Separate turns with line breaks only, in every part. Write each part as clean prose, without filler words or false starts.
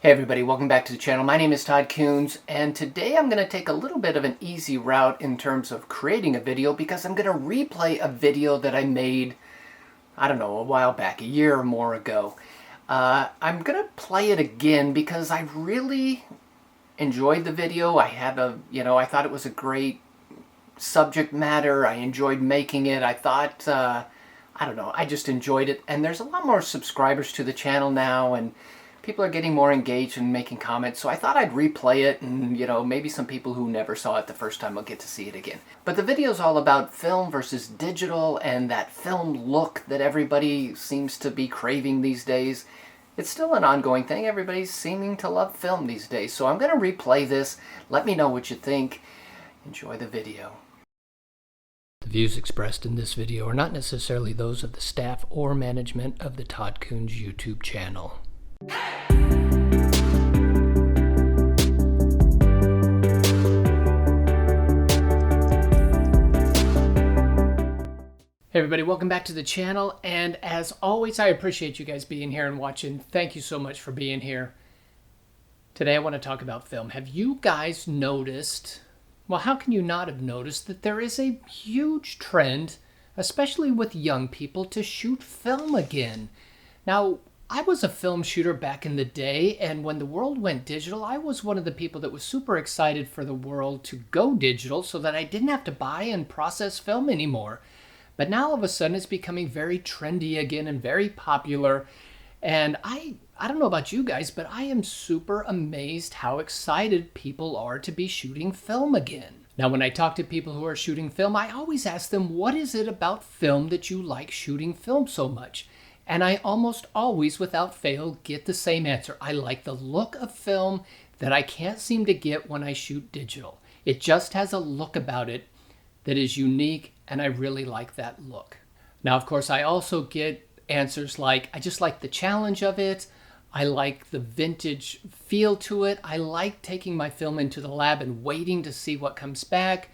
Hey everybody, welcome back to the channel. My name is Todd Coons, and today I'm going to take a little bit of an easy route in terms of creating a video because I'm going to replay a video that I made, I don't know, a while back, a year or more ago. I'm going to play it again because I really enjoyed the video. I thought it was a great subject matter. I enjoyed making it. I thought, I don't know, I just enjoyed it. And there's a lot more subscribers to the channel now, and people are getting more engaged and making comments, so I thought I'd replay it, and maybe some people who never saw it the first time will get to see it again. But the video is all about film versus digital and that film look that everybody seems to be craving these days. It's still an ongoing thing. Everybody's seeming to love film these days. So I'm going to replay this. Let me know what you think. Enjoy the video. The views expressed in this video are not necessarily those of the staff or management of the Todd Coons YouTube channel. Hey everybody, welcome back to the channel, and as always I appreciate you guys being here and watching. Thank you so much for being here. Today I want to talk about film. Have you guys noticed, well, how can you not have noticed that there is a huge trend, especially with young people, to shoot film again? Now, I was a film shooter back in the day, and when the world went digital, I was one of the people that was super excited for the world to go digital so that I didn't have to buy and process film anymore. But now all of a sudden it's becoming very trendy again and very popular. And I don't know about you guys, but I am super amazed how excited people are to be shooting film again. Now, when I talk to people who are shooting film, I always ask them, what is it about film that you like shooting film so much? And I almost always, without fail, get the same answer. I like the look of film that I can't seem to get when I shoot digital. It just has a look about it that is unique, and I really like that look. Now, of course, I also get answers like, I just like the challenge of it. I like the vintage feel to it. I like taking my film into the lab and waiting to see what comes back.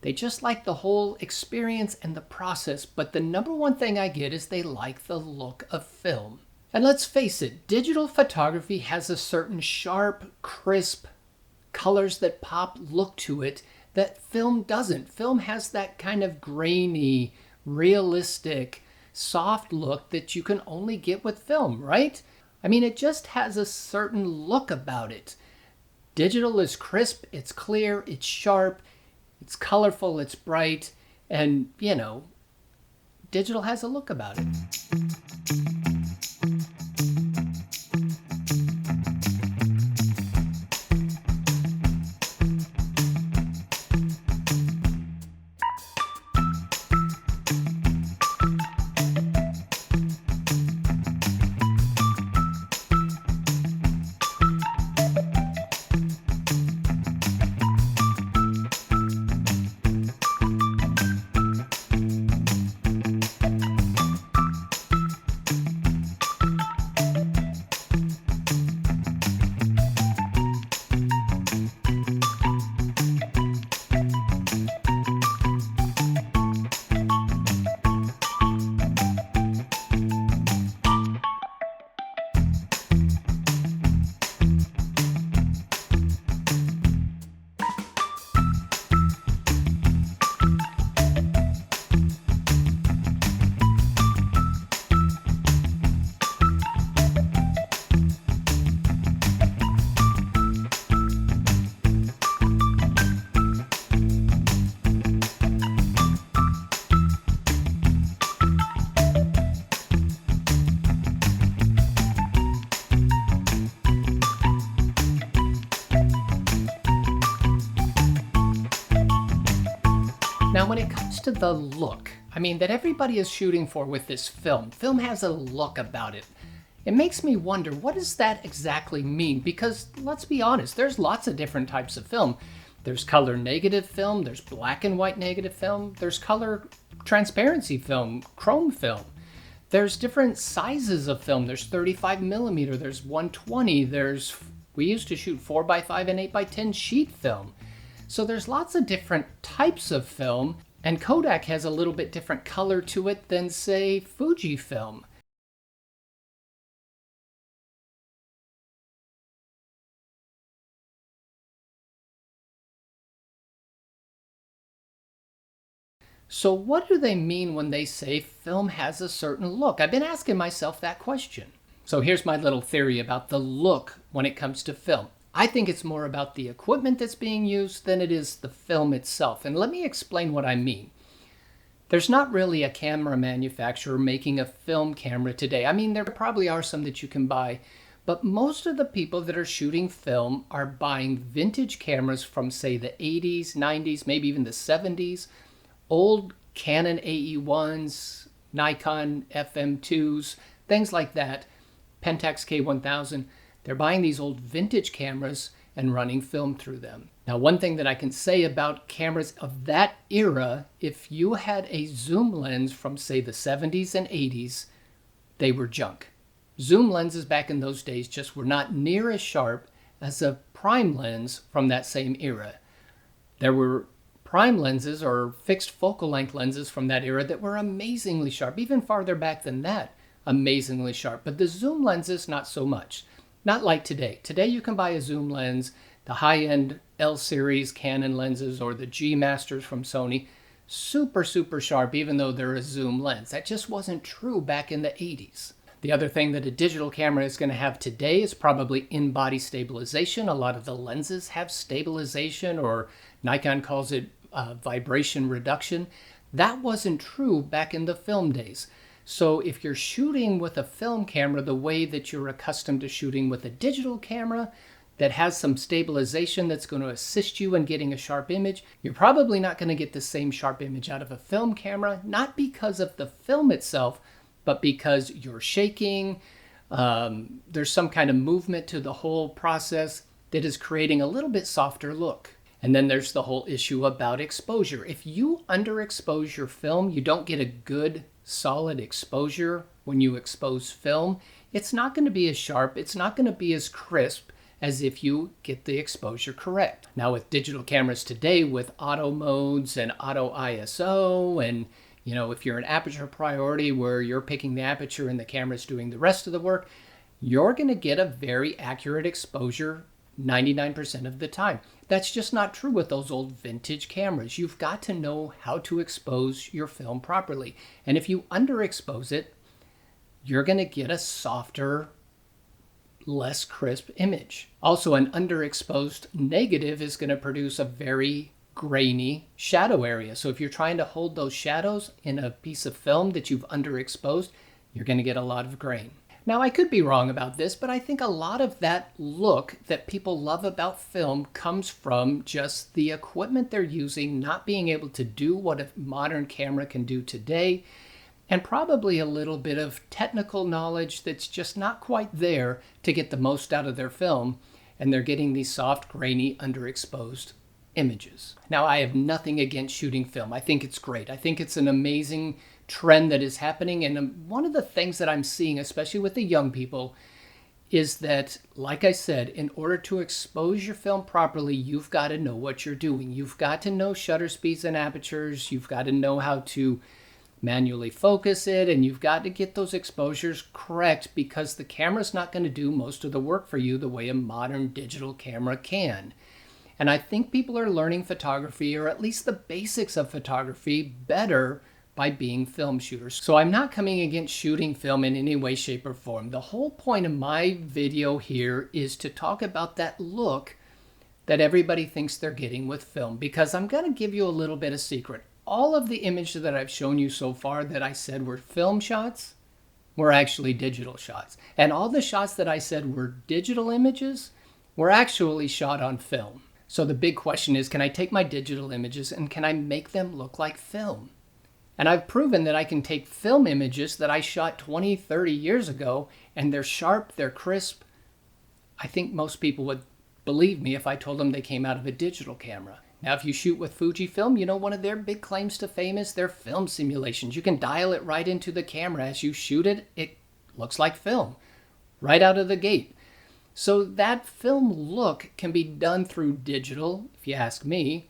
They just like the whole experience and the process, but the number one thing I get is they like the look of film. And let's face it, digital photography has a certain sharp, crisp, colors that pop look to it that film doesn't. Film has that kind of grainy, realistic, soft look that you can only get with film, right? I mean, it just has a certain look about it. Digital is crisp, it's clear, it's sharp, it's colorful, it's bright, and, digital has a look about it. Now, when it comes to the look, that everybody is shooting for with this film has a look about it. It makes me wonder, what does that exactly mean? Because let's be honest, there's lots of different types of film. There's color negative film, there's black and white negative film, there's color transparency film, chrome film. There's different sizes of film. There's 35 millimeter, there's 120, we used to shoot 4x5 and 8x10 sheet film. So there's lots of different types of film, and Kodak has a little bit different color to it than, say, Fujifilm. So what do they mean when they say film has a certain look? I've been asking myself that question. So here's my little theory about the look when it comes to film. I think it's more about the equipment that's being used than it is the film itself. And let me explain what I mean. There's not really a camera manufacturer making a film camera today. I mean, there probably are some that you can buy, but most of the people that are shooting film are buying vintage cameras from, say, the 80s, 90s, maybe even the 70s, old Canon AE1s, Nikon FM2s, things like that, Pentax K1000. They're buying these old vintage cameras and running film through them. Now, one thing that I can say about cameras of that era, if you had a zoom lens from, say, the 70s and 80s, they were junk. Zoom lenses back in those days just were not near as sharp as a prime lens from that same era. There were prime lenses or fixed focal length lenses from that era that were amazingly sharp, even farther back than that, amazingly sharp. But the zoom lenses, not so much. Not like today. Today you can buy a zoom lens, the high-end L-series Canon lenses or the G Masters from Sony, super, super sharp, even though they're a zoom lens. That just wasn't true back in the 80s. The other thing that a digital camera is going to have today is probably in-body stabilization. A lot of the lenses have stabilization, or Nikon calls it vibration reduction. That wasn't true back in the film days. So if you're shooting with a film camera the way that you're accustomed to shooting with a digital camera that has some stabilization that's going to assist you in getting a sharp image, you're probably not going to get the same sharp image out of a film camera, not because of the film itself, but because you're shaking, there's some kind of movement to the whole process that is creating a little bit softer look. And then there's the whole issue about exposure. If you underexpose your film, you don't get a good solid exposure when you expose film, it's not going to be as sharp, it's not going to be as crisp as if you get the exposure correct. Now with digital cameras today, with auto modes and auto ISO, and if you're an aperture priority where you're picking the aperture and the camera's doing the rest of the work, you're going to get a very accurate exposure 99% of the time. That's just not true with those old vintage cameras. You've got to know how to expose your film properly. And if you underexpose it, you're going to get a softer, less crisp image. Also, an underexposed negative is going to produce a very grainy shadow area. So if you're trying to hold those shadows in a piece of film that you've underexposed, you're going to get a lot of grain. Now, I could be wrong about this, but I think a lot of that look that people love about film comes from just the equipment they're using not being able to do what a modern camera can do today, and probably a little bit of technical knowledge that's just not quite there to get the most out of their film, and they're getting these soft, grainy, underexposed images. Now, I have nothing against shooting film. I think it's great. I think it's an amazing trend that is happening, and one of the things that I'm seeing, especially with the young people, is that, like I said, in order to expose your film properly, you've got to know what you're doing. You've got to know shutter speeds and apertures. You've got to know how to manually focus it, and you've got to get those exposures correct, because the camera's not going to do most of the work for you the way a modern digital camera can. And I think people are learning photography, or at least the basics of photography, better by being film shooters. So I'm not coming against shooting film in any way, shape, or form. The whole point of my video here is to talk about that look that everybody thinks they're getting with film, because I'm going to give you a little bit of secret. All of the images that I've shown you so far that I said were film shots were actually digital shots. And all the shots that I said were digital images were actually shot on film. So the big question is, can I take my digital images and can I make them look like film? And I've proven that I can take film images that I shot 20, 30 years ago, and they're sharp, they're crisp. I think most people would believe me if I told them they came out of a digital camera. Now, if you shoot with Fujifilm, one of their big claims to fame is their film simulations. You can dial it right into the camera. As you shoot it, it looks like film right out of the gate. So that film look can be done through digital, if you ask me.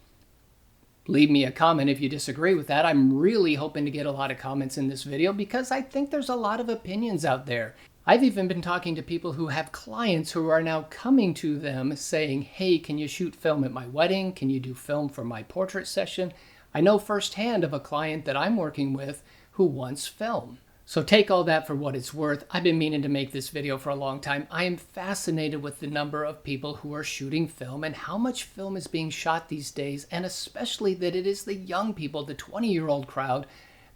Leave me a comment if you disagree with that. I'm really hoping to get a lot of comments in this video, because I think there's a lot of opinions out there. I've even been talking to people who have clients who are now coming to them saying, hey, can you shoot film at my wedding? Can you do film for my portrait session? I know firsthand of a client that I'm working with who wants film. So take all that for what it's worth. I've been meaning to make this video for a long time. I am fascinated with the number of people who are shooting film and how much film is being shot these days, and especially that it is the young people, the 20-year-old crowd,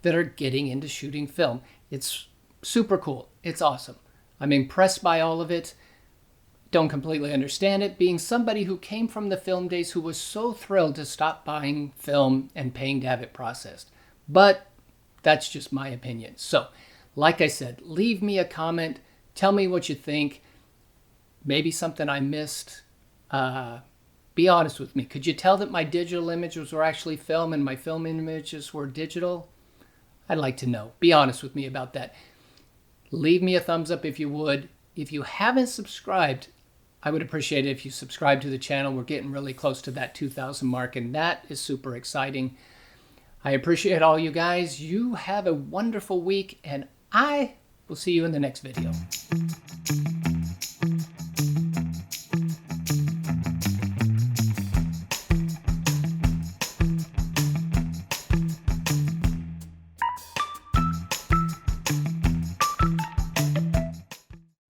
that are getting into shooting film. It's super cool. It's awesome. I'm impressed by all of it. Don't completely understand it, being somebody who came from the film days who was so thrilled to stop buying film and paying to have it processed. But that's just my opinion. So, like I said, leave me a comment. Tell me what you think. Maybe something I missed. Be honest with me. Could you tell that my digital images were actually film and my film images were digital? I'd like to know. Be honest with me about that. Leave me a thumbs up if you would. If you haven't subscribed, I would appreciate it if you subscribe to the channel. We're getting really close to that 2,000 mark, and that is super exciting. I appreciate all you guys. You have a wonderful week, and I will see you in the next video.